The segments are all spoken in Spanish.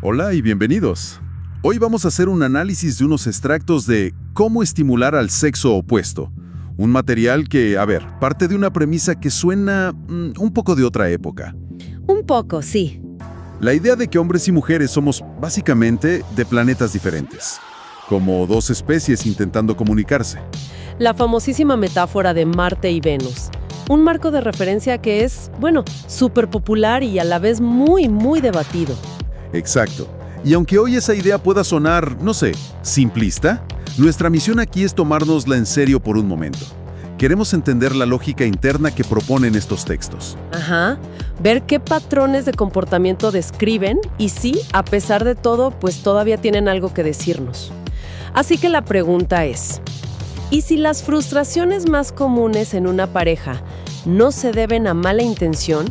Hola y bienvenidos. Hoy vamos a hacer un análisis de unos extractos de cómo estimular al sexo opuesto. Un material que, parte de una premisa que suena un poco de otra época. Un poco, sí. La idea de que hombres y mujeres somos básicamente de planetas diferentes, como dos especies intentando comunicarse. La famosísima metáfora de Marte y Venus. Un marco de referencia que es, súper popular y a la vez muy, muy debatido. Exacto. Y aunque hoy esa idea pueda sonar, simplista, nuestra misión aquí es tomárnosla en serio por un momento. Queremos entender la lógica interna que proponen estos textos. Ajá. Ver qué patrones de comportamiento describen y si, a pesar de todo, pues todavía tienen algo que decirnos. Así que la pregunta es, ¿y si las frustraciones más comunes en una pareja no se deben a mala intención,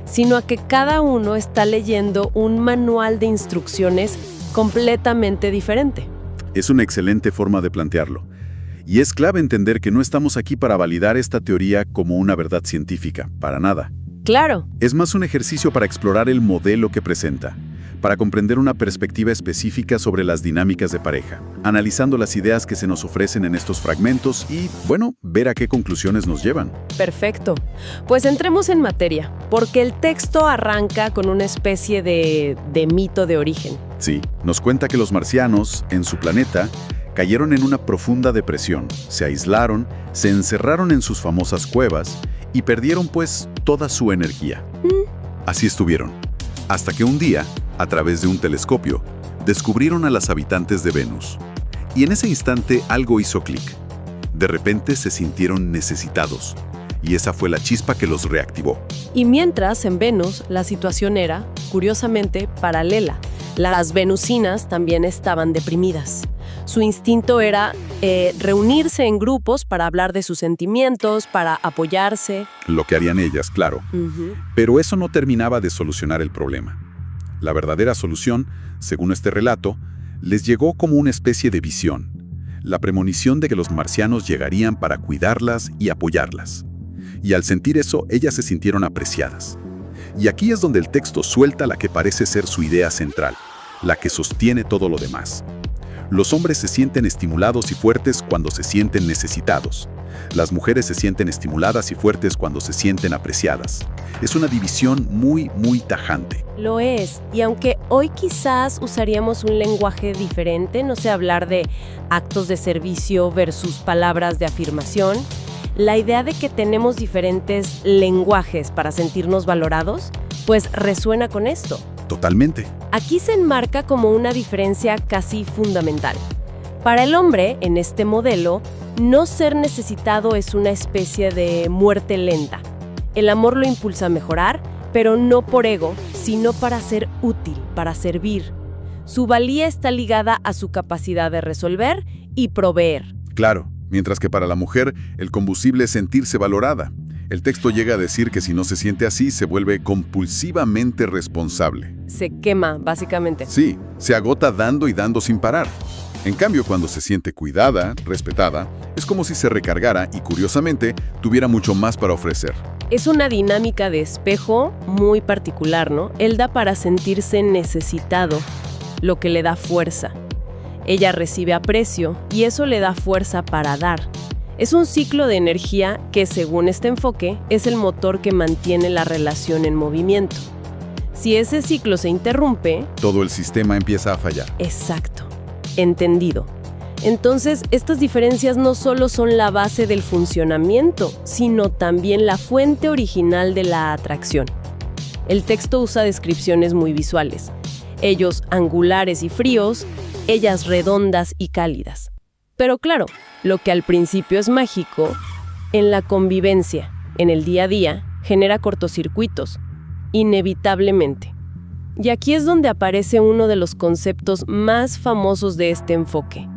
sino a que cada uno está leyendo un manual de instrucciones completamente diferente? Es una excelente forma de plantearlo. Y es clave entender que no estamos aquí para validar esta teoría como una verdad científica, para nada. Claro. Es más un ejercicio para explorar el modelo que presenta, para comprender una perspectiva específica sobre las dinámicas de pareja, analizando las ideas que se nos ofrecen en estos fragmentos y, ver a qué conclusiones nos llevan. Perfecto. Pues entremos en materia, porque el texto arranca con una especie de mito de origen. Sí, nos cuenta que los marcianos, en su planeta, cayeron en una profunda depresión, se aislaron, se encerraron en sus famosas cuevas y perdieron, toda su energía. Así estuvieron, hasta que un día, a través de un telescopio, descubrieron a las habitantes de Venus. Y en ese instante algo hizo clic. De repente se sintieron necesitados, y esa fue la chispa que los reactivó. Y mientras, en Venus, la situación era, curiosamente, paralela. Las venusinas también estaban deprimidas. Su instinto era reunirse en grupos para hablar de sus sentimientos, para apoyarse. Lo que harían ellas, claro. Pero eso no terminaba de solucionar el problema. La verdadera solución, según este relato, les llegó como una especie de visión. La premonición de que los marcianos llegarían para cuidarlas y apoyarlas. Y al sentir eso, ellas se sintieron apreciadas. Y aquí es donde el texto suelta la que parece ser su idea central, la que sostiene todo lo demás. Los hombres se sienten estimulados y fuertes cuando se sienten necesitados. Las mujeres se sienten estimuladas y fuertes cuando se sienten apreciadas. Es una división muy, muy tajante. Lo es, y aunque hoy quizás usaríamos un lenguaje diferente, hablar de actos de servicio versus palabras de afirmación, la idea de que tenemos diferentes lenguajes para sentirnos valorados, resuena con esto. Totalmente. Aquí se enmarca como una diferencia casi fundamental. Para el hombre, en este modelo, no ser necesitado es una especie de muerte lenta. El amor lo impulsa a mejorar, pero no por ego, sino para ser útil, para servir. Su valía está ligada a su capacidad de resolver y proveer. Claro, mientras que para la mujer, el combustible es sentirse valorada. El texto llega a decir que si no se siente así, se vuelve compulsivamente responsable. Se quema, básicamente. Sí, se agota dando y dando sin parar. En cambio, cuando se siente cuidada, respetada, es como si se recargara y, curiosamente, tuviera mucho más para ofrecer. Es una dinámica de espejo muy particular, ¿no? Él da para sentirse necesitado, lo que le da fuerza. Ella recibe aprecio y eso le da fuerza para dar. Es un ciclo de energía que, según este enfoque, es el motor que mantiene la relación en movimiento. Si ese ciclo se interrumpe... todo el sistema empieza a fallar. Exacto. Entendido. Entonces, estas diferencias no solo son la base del funcionamiento, sino también la fuente original de la atracción. El texto usa descripciones muy visuales. Ellos angulares y fríos, ellas redondas y cálidas. Pero claro, lo que al principio es mágico, en la convivencia, en el día a día, genera cortocircuitos, inevitablemente. Y aquí es donde aparece uno de los conceptos más famosos de este enfoque,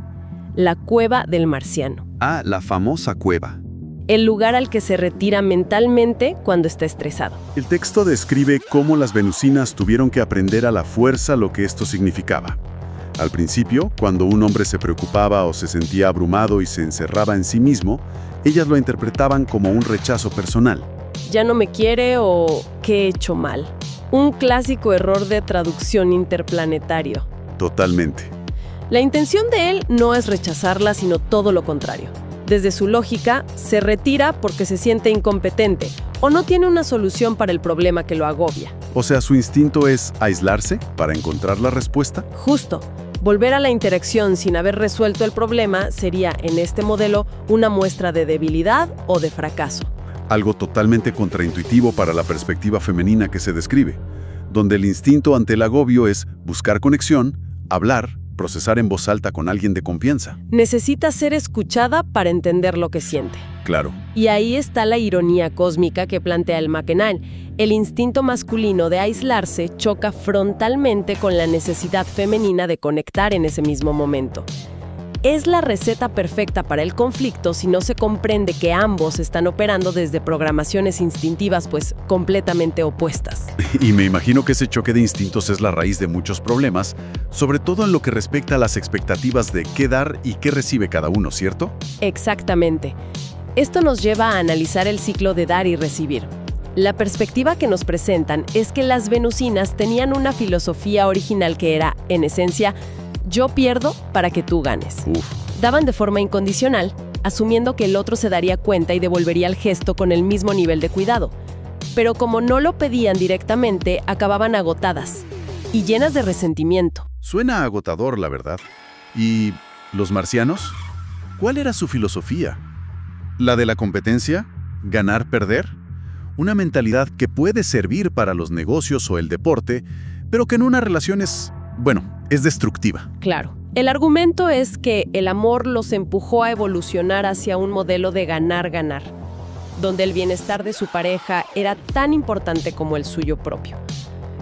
la cueva del marciano. Ah, la famosa cueva. El lugar al que se retira mentalmente cuando está estresado. El texto describe cómo las venusinas tuvieron que aprender a la fuerza lo que esto significaba. Al principio, cuando un hombre se preocupaba o se sentía abrumado y se encerraba en sí mismo, ellas lo interpretaban como un rechazo personal. Ya no me quiere o ¿qué he hecho mal? Un clásico error de traducción interplanetario. Totalmente. La intención de él no es rechazarla, sino todo lo contrario. Desde su lógica, se retira porque se siente incompetente o no tiene una solución para el problema que lo agobia. O sea, su instinto es aislarse para encontrar la respuesta. Justo. Volver a la interacción sin haber resuelto el problema sería, en este modelo, una muestra de debilidad o de fracaso. Algo totalmente contraintuitivo para la perspectiva femenina que se describe, donde el instinto ante el agobio es buscar conexión, hablar, procesar en voz alta con alguien de confianza. Necesita ser escuchada para entender lo que siente. Claro. Y ahí está la ironía cósmica que plantea el McKenna. El instinto masculino de aislarse choca frontalmente con la necesidad femenina de conectar en ese mismo momento. Es la receta perfecta para el conflicto si no se comprende que ambos están operando desde programaciones instintivas, pues completamente opuestas. Y me imagino que ese choque de instintos es la raíz de muchos problemas, sobre todo en lo que respecta a las expectativas de qué dar y qué recibe cada uno, ¿cierto? Exactamente. Esto nos lleva a analizar el ciclo de dar y recibir. La perspectiva que nos presentan es que las venusinas tenían una filosofía original que era, en esencia, yo pierdo para que tú ganes. Daban de forma incondicional, asumiendo que el otro se daría cuenta y devolvería el gesto con el mismo nivel de cuidado. Pero como no lo pedían directamente, acababan agotadas y llenas de resentimiento. Suena agotador, la verdad. ¿Y los marcianos? ¿Cuál era su filosofía? ¿La de la competencia? ¿Ganar, perder? Una mentalidad que puede servir para los negocios o el deporte, pero que en una relación es destructiva. Claro. El argumento es que el amor los empujó a evolucionar hacia un modelo de ganar-ganar, donde el bienestar de su pareja era tan importante como el suyo propio.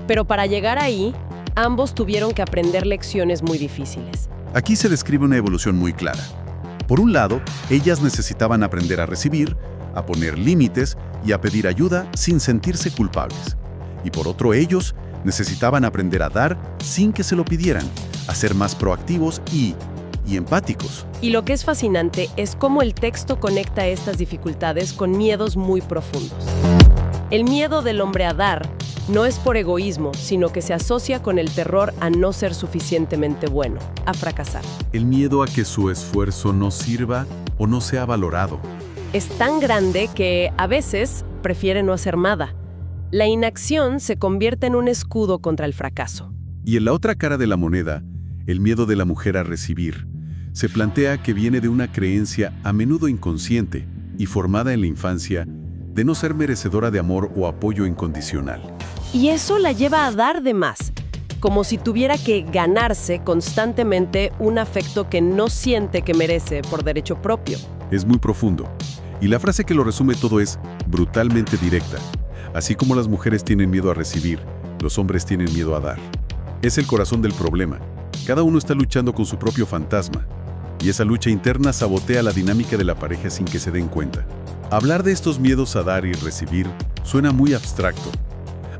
Pero para llegar ahí, ambos tuvieron que aprender lecciones muy difíciles. Aquí se describe una evolución muy clara. Por un lado, ellas necesitaban aprender a recibir, a poner límites y a pedir ayuda sin sentirse culpables. Y por otro, ellos necesitaban aprender a dar sin que se lo pidieran, a ser más proactivos y empáticos. Y lo que es fascinante es cómo el texto conecta estas dificultades con miedos muy profundos. El miedo del hombre a dar no es por egoísmo, sino que se asocia con el terror a no ser suficientemente bueno, a fracasar. El miedo a que su esfuerzo no sirva o no sea valorado. Es tan grande que, a veces, prefiere no hacer nada. La inacción se convierte en un escudo contra el fracaso. Y en la otra cara de la moneda, el miedo de la mujer a recibir, se plantea que viene de una creencia a menudo inconsciente y formada en la infancia de no ser merecedora de amor o apoyo incondicional. Y eso la lleva a dar de más, como si tuviera que ganarse constantemente un afecto que no siente que merece por derecho propio. Es muy profundo. Y la frase que lo resume todo es brutalmente directa. Así como las mujeres tienen miedo a recibir, los hombres tienen miedo a dar. Es el corazón del problema. Cada uno está luchando con su propio fantasma. Y esa lucha interna sabotea la dinámica de la pareja sin que se den cuenta. Hablar de estos miedos a dar y recibir suena muy abstracto.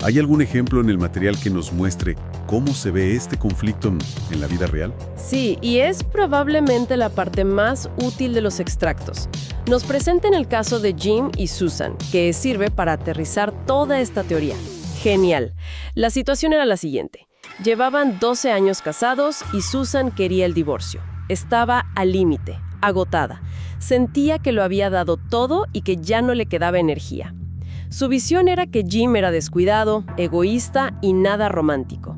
¿Hay algún ejemplo en el material que nos muestre cómo se ve este conflicto en la vida real? Sí, y es probablemente la parte más útil de los extractos. Nos presentan el caso de Jim y Susan, que sirve para aterrizar toda esta teoría. Genial. La situación era la siguiente. Llevaban 12 años casados y Susan quería el divorcio. Estaba al límite, agotada. Sentía que lo había dado todo y que ya no le quedaba energía. Su visión era que Jim era descuidado, egoísta y nada romántico.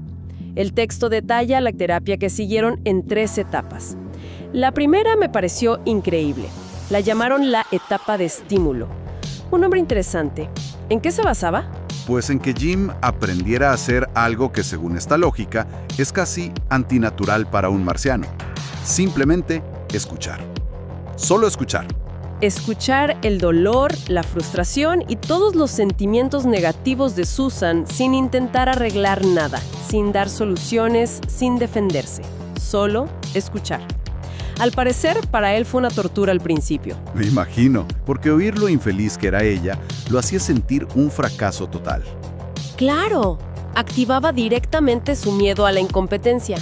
El texto detalla la terapia que siguieron en 3 etapas. La primera me pareció increíble. La llamaron la etapa de estímulo. Un nombre interesante. ¿En qué se basaba? Pues en que Jim aprendiera a hacer algo que, según esta lógica, es casi antinatural para un marciano. Simplemente escuchar. Solo escuchar. Escuchar el dolor, la frustración y todos los sentimientos negativos de Susan sin intentar arreglar nada, sin dar soluciones, sin defenderse. Solo escuchar. Al parecer, para él fue una tortura al principio. Me imagino, porque oír lo infeliz que era ella lo hacía sentir un fracaso total. ¡Claro! Activaba directamente su miedo a la incompetencia.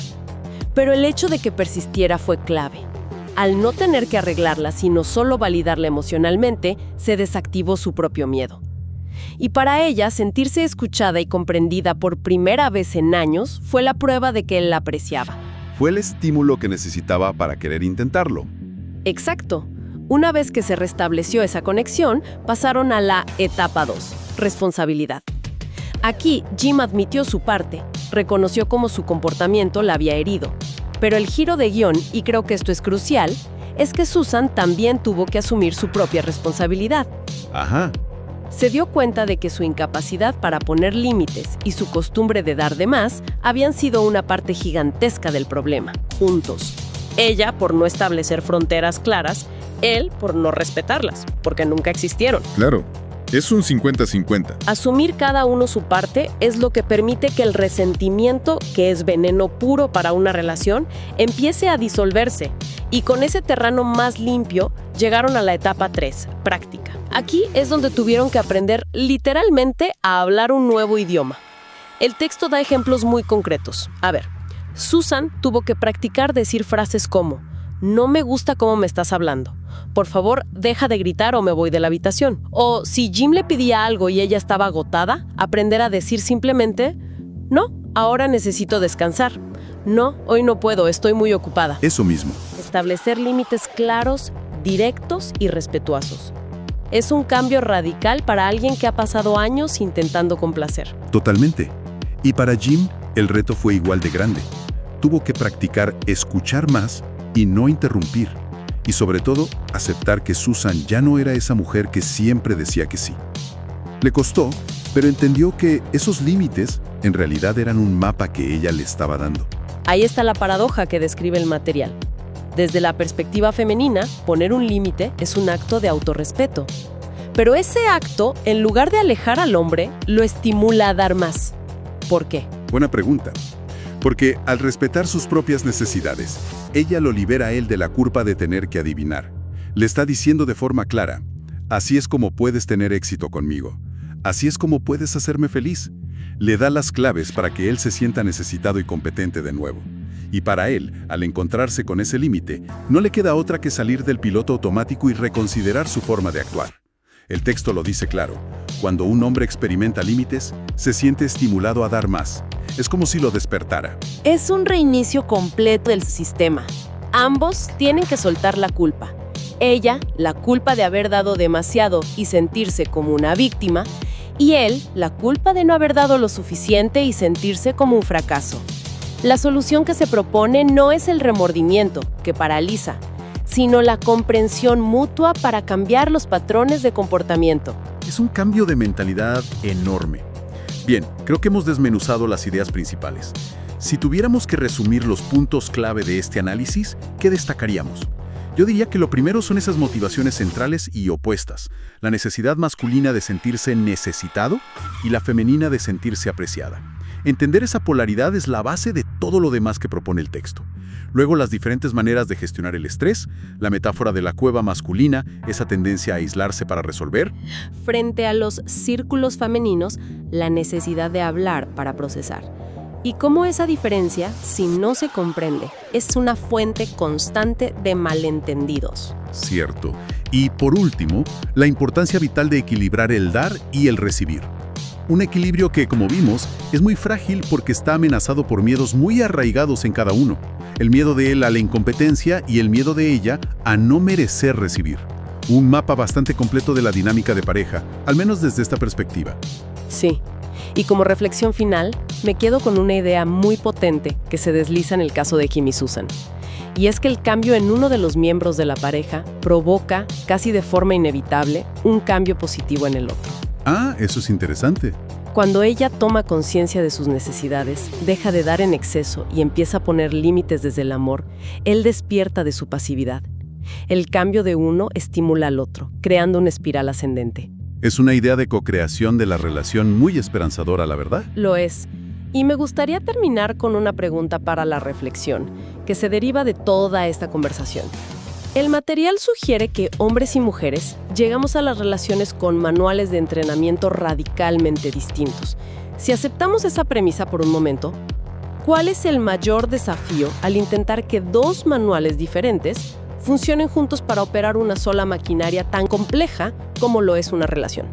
Pero el hecho de que persistiera fue clave. Al no tener que arreglarla, sino solo validarla emocionalmente, se desactivó su propio miedo. Y para ella, sentirse escuchada y comprendida por primera vez en años fue la prueba de que él la apreciaba. Fue el estímulo que necesitaba para querer intentarlo. Exacto. Una vez que se restableció esa conexión, pasaron a la etapa 2, responsabilidad. Aquí, Jim admitió su parte, reconoció cómo su comportamiento la había herido. Pero el giro de guión, y creo que esto es crucial, es que Susan también tuvo que asumir su propia responsabilidad. Ajá. Se dio cuenta de que su incapacidad para poner límites y su costumbre de dar de más habían sido una parte gigantesca del problema, juntos. Ella por no establecer fronteras claras, él por no respetarlas, porque nunca existieron. Claro, es un 50-50. Asumir cada uno su parte es lo que permite que el resentimiento, que es veneno puro para una relación, empiece a disolverse. Y con ese terreno más limpio, llegaron a la etapa 3, práctica. Aquí es donde tuvieron que aprender literalmente a hablar un nuevo idioma. El texto da ejemplos muy concretos. A ver, Susan tuvo que practicar decir frases como: no me gusta cómo me estás hablando. Por favor, deja de gritar o me voy de la habitación. O si Jim le pedía algo y ella estaba agotada, aprender a decir simplemente: no, ahora necesito descansar. No, hoy no puedo, estoy muy ocupada. Eso mismo. Establecer límites claros, directos y respetuosos. Es un cambio radical para alguien que ha pasado años intentando complacer. Totalmente. Y para Jim, el reto fue igual de grande. Tuvo que practicar escuchar más y no interrumpir. Y sobre todo, aceptar que Susan ya no era esa mujer que siempre decía que sí. Le costó, pero entendió que esos límites en realidad eran un mapa que ella le estaba dando. Ahí está la paradoja que describe el material. Desde la perspectiva femenina, poner un límite es un acto de autorrespeto. Pero ese acto, en lugar de alejar al hombre, lo estimula a dar más. ¿Por qué? Buena pregunta. Porque al respetar sus propias necesidades, ella lo libera a él de la culpa de tener que adivinar. Le está diciendo de forma clara: así es como puedes tener éxito conmigo. Así es como puedes hacerme feliz. Le da las claves para que él se sienta necesitado y competente de nuevo. Y para él, al encontrarse con ese límite, no le queda otra que salir del piloto automático y reconsiderar su forma de actuar. El texto lo dice claro: cuando un hombre experimenta límites, se siente estimulado a dar más. Es como si lo despertara. Es un reinicio completo del sistema. Ambos tienen que soltar la culpa. Ella, la culpa de haber dado demasiado y sentirse como una víctima, y él, la culpa de no haber dado lo suficiente y sentirse como un fracaso. La solución que se propone no es el remordimiento, que paraliza, sino la comprensión mutua para cambiar los patrones de comportamiento. Es un cambio de mentalidad enorme. Bien, creo que hemos desmenuzado las ideas principales. Si tuviéramos que resumir los puntos clave de este análisis, ¿qué destacaríamos? Yo diría que lo primero son esas motivaciones centrales y opuestas, la necesidad masculina de sentirse necesitado y la femenina de sentirse apreciada. Entender esa polaridad es la base de todo lo demás que propone el texto. Luego, las diferentes maneras de gestionar el estrés, la metáfora de la cueva masculina, esa tendencia a aislarse para resolver. Frente a los círculos femeninos, la necesidad de hablar para procesar. Y cómo esa diferencia, si no se comprende, es una fuente constante de malentendidos. Cierto. Y por último, la importancia vital de equilibrar el dar y el recibir. Un equilibrio que, como vimos, es muy frágil porque está amenazado por miedos muy arraigados en cada uno. El miedo de él a la incompetencia y el miedo de ella a no merecer recibir. Un mapa bastante completo de la dinámica de pareja, al menos desde esta perspectiva. Sí. Y como reflexión final, me quedo con una idea muy potente que se desliza en el caso de Jim y Susan. Y es que el cambio en uno de los miembros de la pareja provoca, casi de forma inevitable, un cambio positivo en el otro. Ah, eso es interesante. Cuando ella toma conciencia de sus necesidades, deja de dar en exceso y empieza a poner límites desde el amor, él despierta de su pasividad. El cambio de uno estimula al otro, creando una espiral ascendente. Es una idea de co-creación de la relación muy esperanzadora, la verdad. Lo es. Y me gustaría terminar con una pregunta para la reflexión, que se deriva de toda esta conversación. El material sugiere que hombres y mujeres llegamos a las relaciones con manuales de entrenamiento radicalmente distintos. Si aceptamos esa premisa por un momento, ¿cuál es el mayor desafío al intentar que dos manuales diferentes funcionen juntos para operar una sola maquinaria tan compleja como lo es una relación?